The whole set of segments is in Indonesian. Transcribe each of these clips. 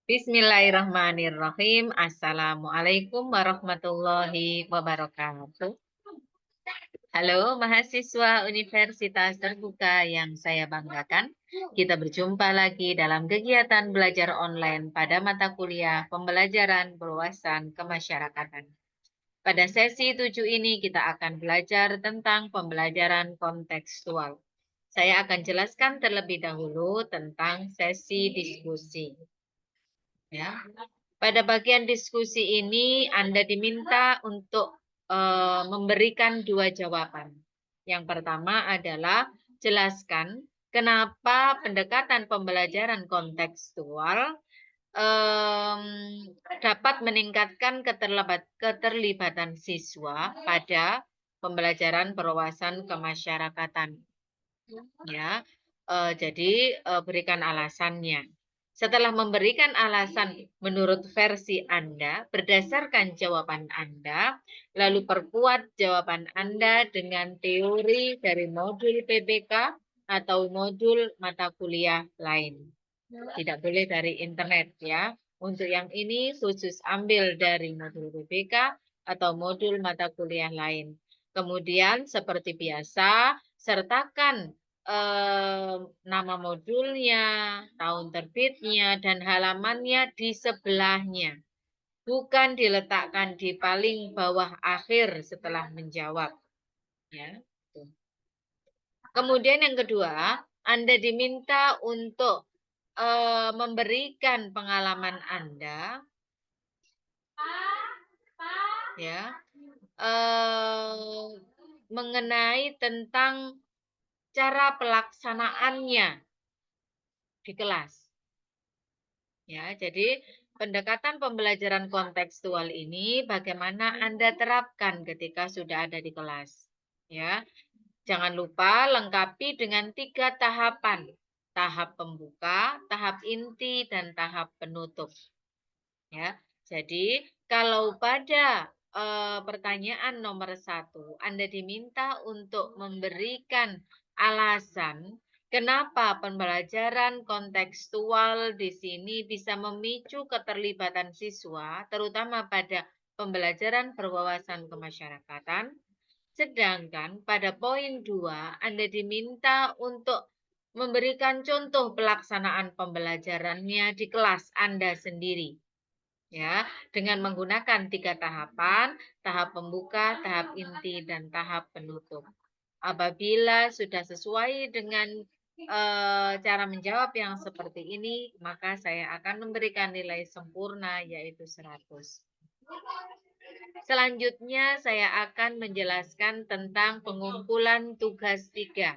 Bismillahirrahmanirrahim. Assalamualaikum warahmatullahi wabarakatuh. Halo mahasiswa Universitas Terbuka yang saya banggakan. Kita berjumpa lagi dalam kegiatan belajar online pada mata kuliah pembelajaran berwawasan kemasyarakatan. Pada sesi 7 ini kita akan belajar tentang pembelajaran kontekstual. Saya akan jelaskan terlebih dahulu tentang sesi diskusi. Ya. Pada bagian diskusi ini Anda diminta untuk memberikan dua jawaban. Yang pertama adalah jelaskan kenapa pendekatan pembelajaran kontekstual dapat meningkatkan keterlibatan siswa pada pembelajaran berwawasan kemasyarakatan. Ya, jadi berikan alasannya. Setelah memberikan alasan menurut versi Anda, berdasarkan jawaban Anda, lalu perkuat jawaban Anda dengan teori dari modul PBK atau modul mata kuliah lain. Tidak boleh dari internet ya. Untuk yang ini khusus ambil dari modul PBK atau modul mata kuliah lain. Kemudian seperti biasa, sertakan nama modulnya, tahun terbitnya, dan halamannya di sebelahnya. Bukan diletakkan di paling bawah akhir setelah menjawab. Ya. Kemudian yang kedua, Anda diminta untuk memberikan pengalaman Anda, ya, mengenai tentang cara pelaksanaannya di kelas. Ya, jadi pendekatan pembelajaran kontekstual ini bagaimana Anda terapkan ketika sudah ada di kelas. Ya, jangan lupa lengkapi dengan 3 tahapan. Tahap pembuka, tahap inti, dan tahap penutup. Ya, jadi kalau pada pertanyaan nomor 1, Anda diminta untuk memberikan alasan kenapa pembelajaran kontekstual di sini bisa memicu keterlibatan siswa, terutama pada pembelajaran berwawasan kemasyarakatan. Sedangkan pada poin 2, Anda diminta untuk memberikan contoh pelaksanaan pembelajarannya di kelas Anda sendiri. Ya, dengan menggunakan 3 tahapan, tahap pembuka, tahap inti, dan tahap penutup. Apabila sudah sesuai dengan cara menjawab yang seperti ini, maka saya akan memberikan nilai sempurna yaitu 100. Selanjutnya saya akan menjelaskan tentang pengumpulan tugas 3.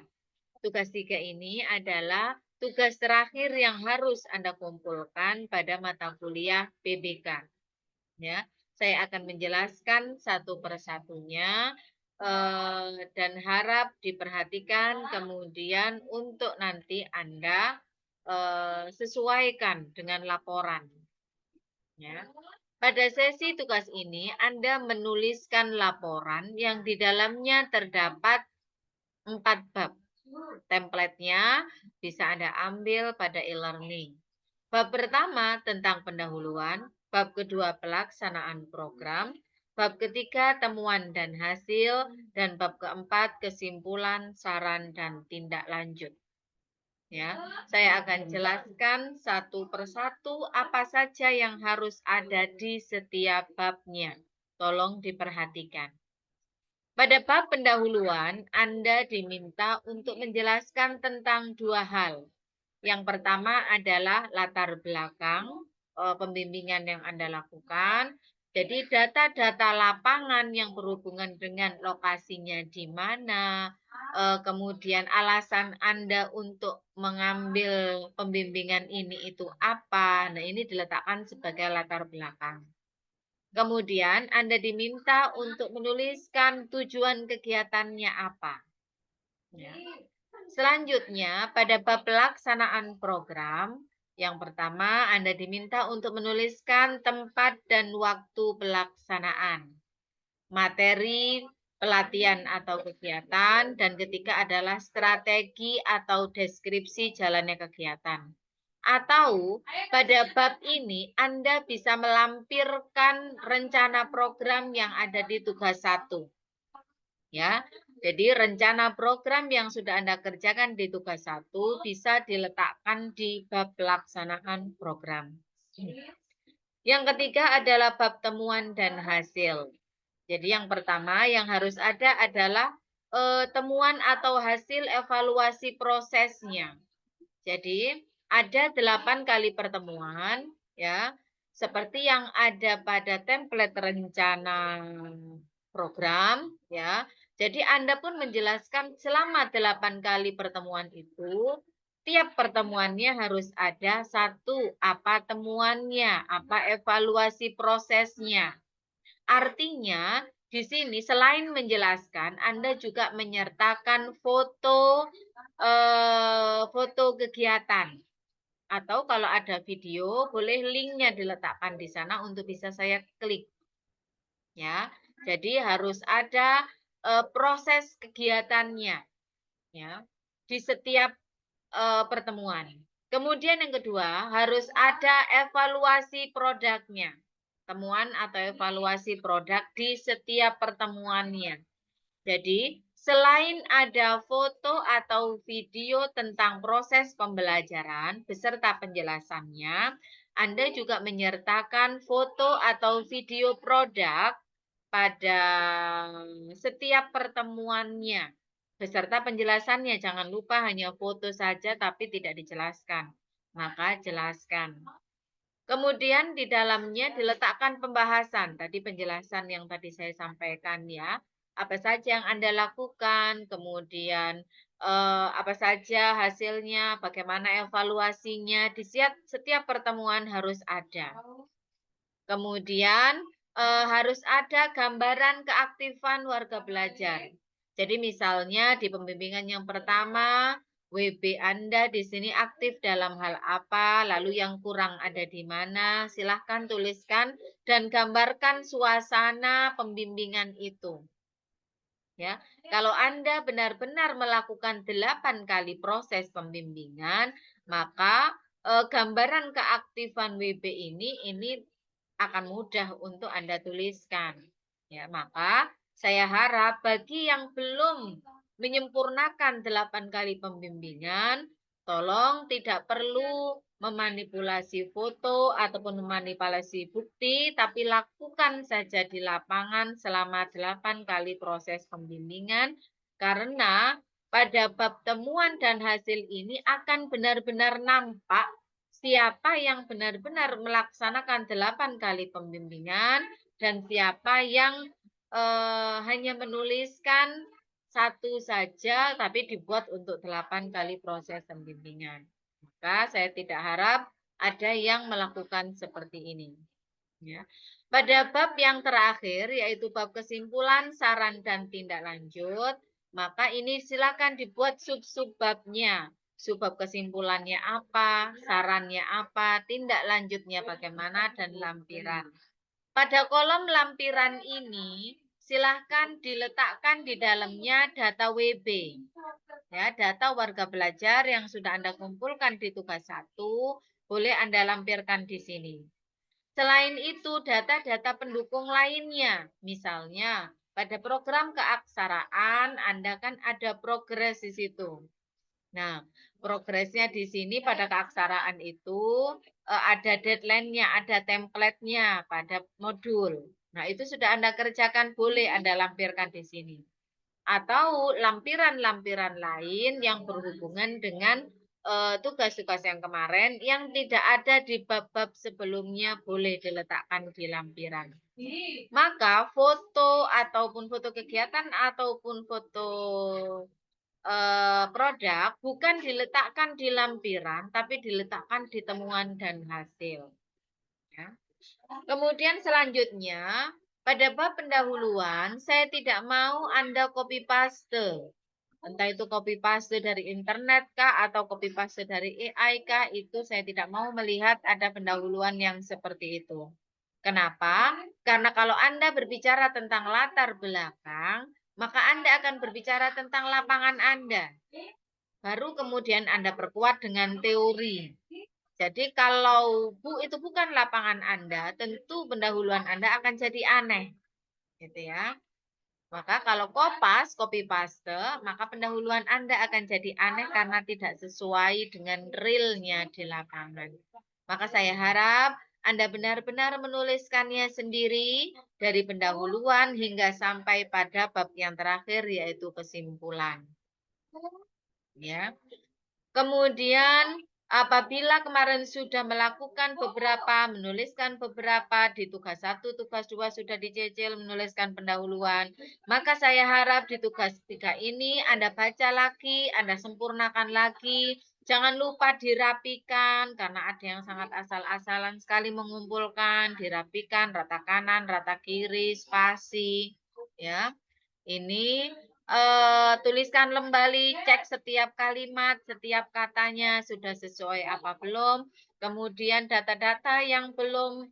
Tugas 3 ini adalah tugas terakhir yang harus Anda kumpulkan pada mata kuliah PBK. Ya, saya akan menjelaskan satu persatunya dan harap diperhatikan kemudian untuk nanti Anda sesuaikan dengan laporan. Ya. Pada sesi tugas ini Anda menuliskan laporan yang di dalamnya terdapat 4 bab. Template-nya bisa Anda ambil pada e-learning. Bab pertama tentang pendahuluan, bab kedua pelaksanaan program, bab ketiga temuan dan hasil, dan bab keempat kesimpulan, saran, dan tindak lanjut. Ya, saya akan jelaskan satu persatu apa saja yang harus ada di setiap babnya. Tolong diperhatikan. Pada bab pendahuluan, Anda diminta untuk menjelaskan tentang 2 hal. Yang pertama adalah latar belakang pembimbingan yang Anda lakukan. Jadi data-data lapangan yang berhubungan dengan lokasinya di mana, kemudian alasan Anda untuk mengambil pembimbingan ini itu apa. Nah, ini diletakkan sebagai latar belakang. Kemudian Anda diminta untuk menuliskan tujuan kegiatannya apa. Ya. Selanjutnya, pada bab pelaksanaan program, yang pertama Anda diminta untuk menuliskan tempat dan waktu pelaksanaan, materi pelatihan atau kegiatan, dan ketiga adalah strategi atau deskripsi jalannya kegiatan. Atau pada bab ini Anda bisa melampirkan rencana program yang ada di tugas 1. Ya, jadi rencana program yang sudah Anda kerjakan di tugas 1 bisa diletakkan di bab pelaksanaan program. Yang ketiga adalah bab temuan dan hasil. Jadi yang pertama yang harus ada adalah temuan atau hasil evaluasi prosesnya. Jadi ada 8 kali pertemuan ya, seperti yang ada pada template rencana program ya. Jadi Anda pun menjelaskan selama 8 kali pertemuan itu, tiap pertemuannya harus ada satu, apa temuannya, apa evaluasi prosesnya. Artinya, di sini selain menjelaskan, Anda juga menyertakan foto kegiatan. Atau kalau ada video, boleh linknya diletakkan di sana untuk bisa saya klik. Ya, jadi harus ada proses kegiatannya, ya, di setiap pertemuan. Kemudian yang kedua, harus ada evaluasi produknya. Temuan atau evaluasi produk di setiap pertemuannya. Jadi, selain ada foto atau video tentang proses pembelajaran beserta penjelasannya, Anda juga menyertakan foto atau video produk pada setiap pertemuannya beserta penjelasannya. Jangan lupa hanya foto saja tapi tidak dijelaskan. Maka jelaskan. Kemudian di dalamnya diletakkan pembahasan. Tadi penjelasan yang tadi saya sampaikan ya. Apa saja yang Anda lakukan, kemudian apa saja hasilnya, bagaimana evaluasinya. Di setiap pertemuan harus ada. Kemudian harus ada gambaran keaktifan warga belajar. Jadi misalnya di pembimbingan yang pertama, WB Anda di sini aktif dalam hal apa, lalu yang kurang ada di mana, silahkan tuliskan dan gambarkan suasana pembimbingan itu. Ya, kalau Anda benar-benar melakukan 8 kali proses pembimbingan, maka gambaran keaktifan WB ini akan mudah untuk Anda tuliskan. Ya, maka saya harap bagi yang belum menyempurnakan 8 kali pembimbingan, tolong tidak perlu memanipulasi foto ataupun memanipulasi bukti, tapi lakukan saja di lapangan selama 8 kali proses pembimbingan, karena pada bab temuan dan hasil ini akan benar-benar nampak siapa yang benar-benar melaksanakan 8 kali pembimbingan dan siapa yang hanya menuliskan satu saja tapi dibuat untuk 8 kali proses pembimbingan. Maka saya tidak harap ada yang melakukan seperti ini. Ya. Pada bab yang terakhir, yaitu bab kesimpulan, saran, dan tindak lanjut, maka ini silakan dibuat sub-sub babnya. Subbab kesimpulannya apa, sarannya apa, tindak lanjutnya bagaimana, dan lampiran. Pada kolom lampiran ini, silahkan diletakkan di dalamnya data WB. Ya, data warga belajar yang sudah Anda kumpulkan di tugas 1, boleh Anda lampirkan di sini. Selain itu, data-data pendukung lainnya, misalnya pada program keaksaraan, Anda kan ada progres di situ. Nah, progresnya di sini pada keaksaraan itu ada deadline-nya, ada template-nya pada modul. Nah, itu sudah Anda kerjakan, boleh Anda lampirkan di sini. Atau lampiran-lampiran lain yang berhubungan dengan tugas-tugas yang kemarin yang tidak ada di bab-bab sebelumnya boleh diletakkan di lampiran. Maka foto ataupun foto kegiatan ataupun foto produk bukan diletakkan di lampiran, tapi diletakkan di temuan dan hasil. Ya. Kemudian selanjutnya, pada bab pendahuluan, saya tidak mau Anda copy paste. Entah itu copy paste dari internet kah atau copy paste dari AI kah, itu saya tidak mau melihat ada pendahuluan yang seperti itu. Kenapa? Karena kalau Anda berbicara tentang latar belakang, maka Anda akan berbicara tentang lapangan Anda. Baru kemudian Anda perkuat dengan teori. Jadi kalau Bu itu bukan lapangan Anda, tentu pendahuluan Anda akan jadi aneh, gitu ya. Maka kalau kopas, copy paste, maka pendahuluan Anda akan jadi aneh karena tidak sesuai dengan realnya di lapangan. Maka saya harap Anda benar-benar menuliskannya sendiri dari pendahuluan hingga sampai pada bab yang terakhir yaitu kesimpulan. Ya. Kemudian apabila kemarin sudah melakukan beberapa, menuliskan beberapa, di tugas 1, tugas 2 sudah dicicil, menuliskan pendahuluan, maka saya harap di tugas 3 ini Anda baca lagi, Anda sempurnakan lagi, jangan lupa dirapikan, karena ada yang sangat asal-asalan sekali mengumpulkan, dirapikan, rata kanan, rata kiri, spasi, ya. Ini tuliskan kembali, cek setiap kalimat, setiap katanya sudah sesuai apa belum. Kemudian data-data yang belum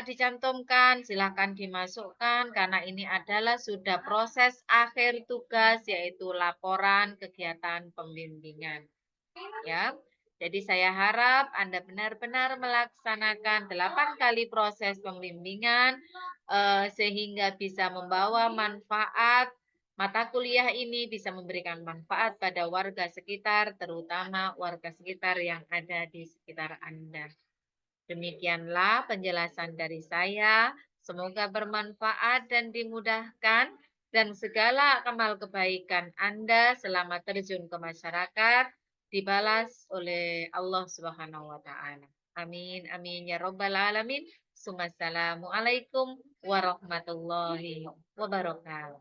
dicantumkan, silakan dimasukkan karena ini adalah sudah proses akhir tugas yaitu laporan kegiatan pembimbingan. Ya. Jadi saya harap Anda benar-benar melaksanakan 8 kali proses pembimbingan sehingga bisa membawa manfaat. Mata kuliah ini bisa memberikan manfaat pada warga sekitar, terutama warga sekitar yang ada di sekitar Anda. Demikianlah penjelasan dari saya. Semoga bermanfaat dan dimudahkan dan segala amal kebaikan Anda selama terjun ke masyarakat dibalas oleh Allah Subhanahu wa taala. Amin amin ya rabbal alamin. Assalamualaikum warahmatullahi wabarakatuh.